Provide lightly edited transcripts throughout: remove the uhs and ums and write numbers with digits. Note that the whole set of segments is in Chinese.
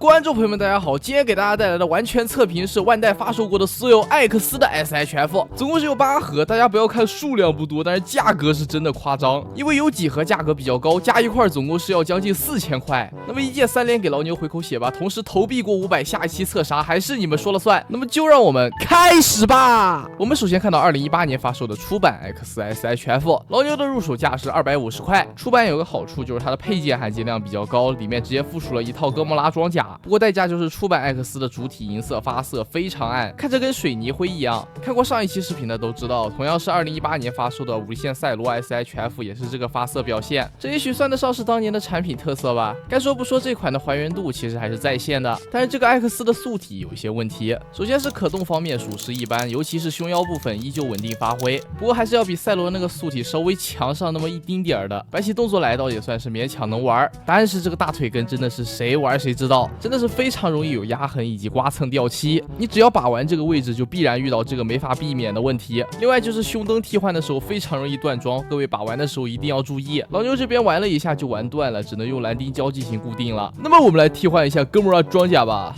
观众朋友们，大家好！今天给大家带来的完全测评是万代发售过的所有艾克斯的 SHF， 总共是有8盒。大家不要看数量不多，但是价格是真的夸张，因为有几盒价格比较高，加一块总共是要将近4000块。那么一键3连给老牛回口血吧，同时投币过500，下一期测啥还是你们说了算。那么就让我们开始吧。我们首先看到2018年发售的出版艾克斯 SHF， 老牛的入手价是250块。出版有个好处就是它的配件含金量比较高，里面直接附属了一套哥莫拉装甲，不过代价就是出版艾克斯的主体银色发色非常暗，看着跟水泥灰一样。看过上一期视频的都知道，同样是2018年发售的无限赛罗 SHF 也是这个发色表现，这也许算得上是当年的产品特色吧。该说不说，这款的还原度其实还是在线的，但是这个艾克斯的素体有一些问题。首先是可动方面属实一般，尤其是胸腰部分依旧稳定发挥，不过还是要比赛罗那个素体稍微强上那么一丁点儿的。摆起动作来倒也算是勉强能玩，但是这个大腿根真的是谁玩谁知道，真的是非常容易有压痕以及刮蹭掉漆。你只要把玩这个位置，就必然遇到这个没法避免的问题。另外就是胸灯替换的时候非常容易断装，各位把玩的时候一定要注意。老牛这边玩了一下就玩断了，只能用蓝钉胶进行固定了。那么我们来替换一下哥莫拉装甲吧。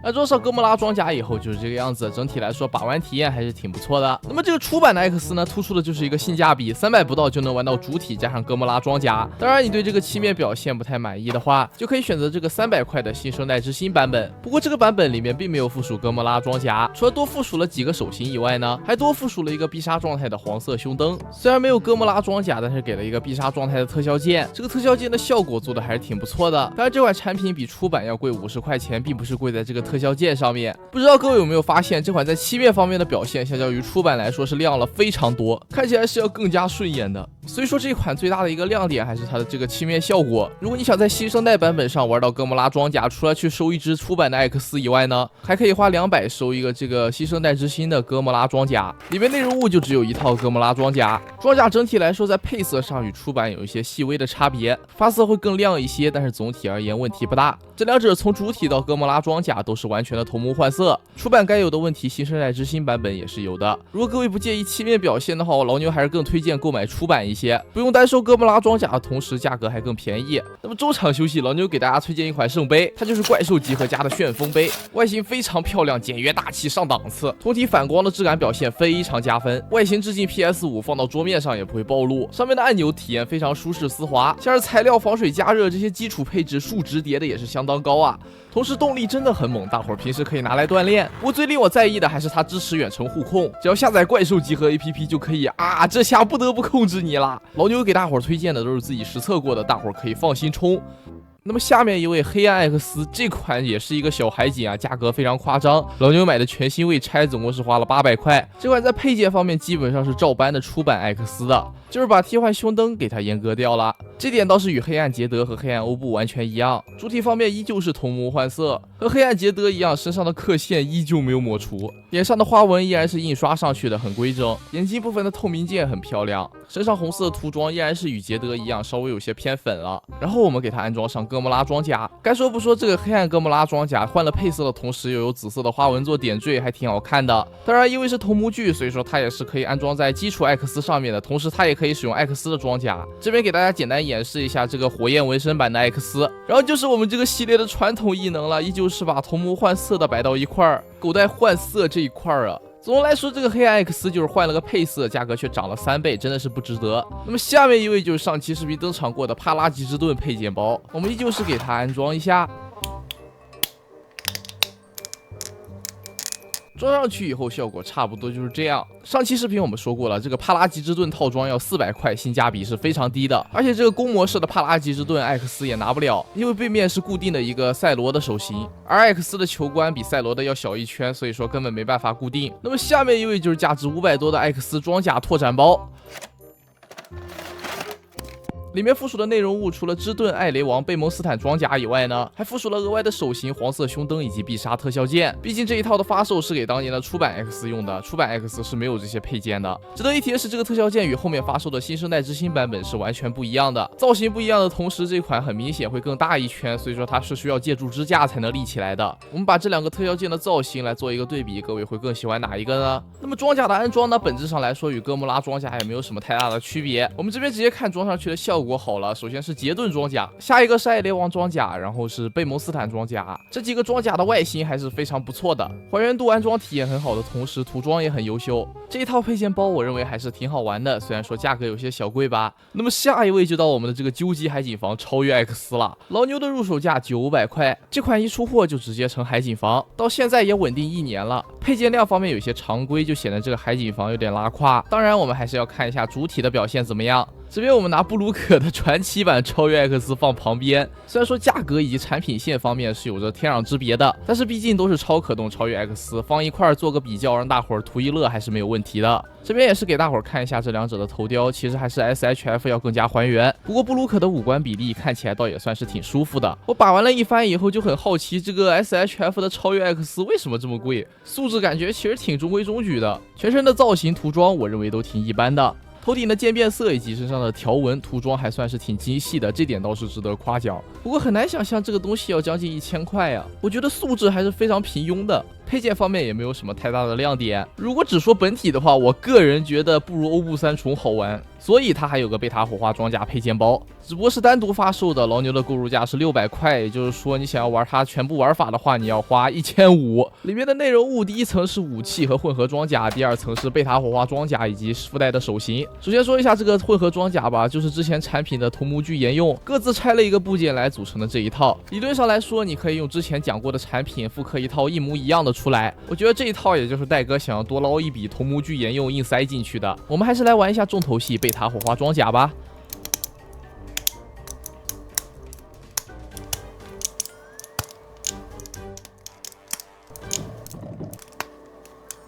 安装上哥莫拉装甲以后就是这个样子，整体来说把玩体验还是挺不错的。那么这个出版的艾克斯呢，突出的就是一个性价比，300不到就能玩到主体加上哥莫拉装甲。当然你对这个漆面表现不太满意的话，就可以选择这个300块的新生代之星版本。不过这个版本里面并没有附属哥莫拉装甲，除了多附属了几个手型以外呢，还多附属了一个必杀状态的黄色胸灯。虽然没有哥莫拉装甲，但是给了一个必杀状态的特效键，这个特效键的效果做的还是挺不错的。当然这款产品比出版要贵50块钱，并不是贵在这个特效键上面。不知道各位有没有发现，这款在漆面方面的表现相较于出版来说是亮了非常多，看起来是要更加顺眼的。所以说这款最大的一个亮点还是它的这个漆面效果。如果你想在新生代版本上玩到哥莫拉装甲，除了去收一只出版的艾克斯以外呢，还可以花200收一个这个新生代之星的哥莫拉装甲，里面内容物就只有一套哥莫拉装甲。装甲整体来说在配色上与出版有一些细微的差别，发色会更亮一些，但是总体而言问题不大。这两者从主体到哥莫拉装甲都是完全的同模换色，出版该有的问题新生代之星版本也是有的。如果各位不介意漆面表现的话，我老牛还是更推荐购买出版一些，不用单收哥莫拉装甲的同时价格还更便宜。那么中场休息，老牛给大家推荐一款圣杯，它就是怪兽集合家的旋风杯，外形非常漂亮，简约大气上档次，通体反光的质感表现非常加分，外形致敬 PS5， 放到桌面上也不会暴露。上面的按钮体验非常舒适丝滑，像是材料、防水、加热这些基础配置数值叠的也是相当高啊。同时动力真的很猛，大伙儿平时可以拿来锻炼。不过最令我在意的还是它支持远程互控，只要下载怪兽集合 APP 就可以啊，这下不得不控制你啦。老牛给大伙儿推荐的都是自己实测过的，大伙儿可以放心冲。那么下面一位黑暗艾克斯，这款也是一个小海景啊，价格非常夸张。老牛买的全新未拆，总共是花了800块。这款在配件方面基本上是照搬的出版艾克斯的，就是把替换胸灯给它阉割掉了。这点倒是与黑暗捷德和黑暗欧布完全一样。主体方面依旧是同模换色，和黑暗捷德一样，身上的刻线依旧没有抹除，脸上的花纹依然是印刷上去的，很规整。眼睛部分的透明件很漂亮，身上红色的涂装依然是与捷德一样，稍微有些偏粉了。然后我们给它安装上哥莫拉装甲，该说不说，这个黑暗哥莫拉装甲换了配色的同时又有紫色的花纹做点缀，还挺好看的。当然因为是同模具，所以说它也是可以安装在基础艾克斯上面的，同时它也可以使用艾克斯的装甲。这边给大家简单演示一下这个火焰纹身版的艾克斯，然后就是我们这个系列的传统异能了，依旧是把同模换色的摆到一块儿，狗带换色这一块儿啊。总的来说，这个黑暗艾克斯就是换了个配色，价格却涨了3倍，真的是不值得。那么下面一位就是上期视频登场过的帕拉吉之盾配件包，我们依旧是给它安装一下。装上去以后效果差不多就是这样。上期视频我们说过了，这个帕拉吉之盾套装要400块，性价比是非常低的。而且这个公模式的帕拉吉之盾艾克斯也拿不了，因为背面是固定的一个赛罗的手型，而艾克斯的球冠比赛罗的要小1圈，所以说根本没办法固定。那么下面一位就是价值500多的艾克斯装甲拓展包。里面附属的内容物除了之盾、艾雷王、贝蒙斯坦装甲以外呢，还附属了额外的手型、黄色胸灯以及必杀特效键。毕竟这一套的发售是给当年的出版 X 用的，出版 X 是没有这些配件的。值得一提的是，这个特效键与后面发售的新生代之星版本是完全不一样的，造型不一样的同时，这款很明显会更大一圈，所以说它是需要借助支架才能立起来的。我们把这两个特效键的造型来做一个对比，各位会更喜欢哪一个呢？那么装甲的安装呢，本质上来说与哥莫拉装甲也没有什么太大的区别。我们这边直接看装上去的效果好了，首先是杰顿装甲，下一个是艾雷王装甲，然后是贝蒙斯坦装甲。这几个装甲的外形还是非常不错的，还原度、安装体验很好的同时，涂装也很优秀。这一套配件包我认为还是挺好玩的，虽然说价格有些小贵吧。那么下一位就到我们的这个究极海景房超越 X 了，老牛的入手价900块，这款一出货就直接成海景房，到现在也稳定1年了。配件量方面有些常规，就显得这个海景房有点拉胯。当然我们还是要看一下主体的表现怎么样。这边我们拿布鲁可的传奇版超越 X 放旁边，虽然说价格以及产品线方面是有着天壤之别的，但是毕竟都是超可动超越 X， 放一块儿做个比较，让大伙儿图一乐还是没有问题的。这边也是给大伙儿看一下这两者的头雕，其实还是 SHF 要更加还原，不过布鲁可的五官比例看起来倒也算是挺舒服的。我把玩了一番以后就很好奇，这个 SHF 的超越 X 为什么这么贵？素质感觉其实挺中规中矩的，全身的造型涂装我认为都挺一般的。头顶的渐变色以及身上的条纹涂装还算是挺精细的，这点倒是值得夸奖。不过很难想象这个东西要将近1000块呀，我觉得素质还是非常平庸的。配件方面也没有什么太大的亮点，如果只说本体的话，我个人觉得不如欧布三重好玩，所以它还有个贝塔火花装甲配件包，只不过是单独发售的。老牛的购入价是600块，也就是说你想要玩它全部玩法的话，你要花1500。里面的内容物，第一层是武器和混合装甲，第二层是贝塔火花装甲以及附带的手型。首先说一下这个混合装甲吧，就是之前产品的桐木具沿用，各自拆了一个部件来组成的这一套。理论上来说，你可以用之前讲过的产品复刻一套一模一样的出来。我觉得这一套也就是戴哥想要多捞一笔桐木具沿用硬塞进去的。我们还是来玩一下重头戏贝塔火花装甲吧。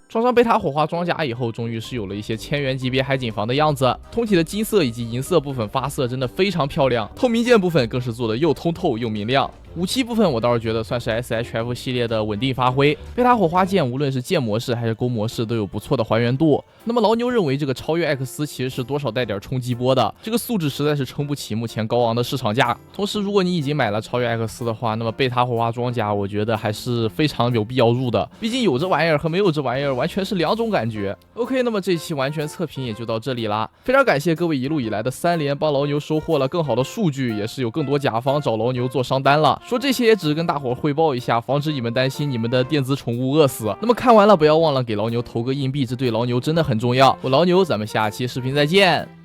装上贝塔火花装甲以后，终于是有了一些1000元级别海景房的样子。通体的金色以及银色部分发色真的非常漂亮，透明件部分更是做的又通透又明亮。武器部分我倒是觉得算是 SHF 系列的稳定发挥，贝塔火花剑无论是剑模式还是弓模式都有不错的还原度。那么老牛认为这个超越 X 其实是多少带点冲击波的，这个素质实在是撑不起目前高昂的市场价。同时如果你已经买了超越 X 的话，那么贝塔火花装甲我觉得还是非常有必要入的，毕竟有这玩意儿和没有这玩意儿完全是两种感觉。 OK， 那么这期完全测评也就到这里啦，非常感谢各位一路以来的3连，帮老牛收获了更好的数据，也是有更多甲方找老牛做商单了。说这些也只是跟大伙汇报一下，防止你们担心你们的电子宠物饿死。那么看完了不要忘了给老牛投个硬币，这对老牛真的很重要。我老牛，咱们下期视频再见。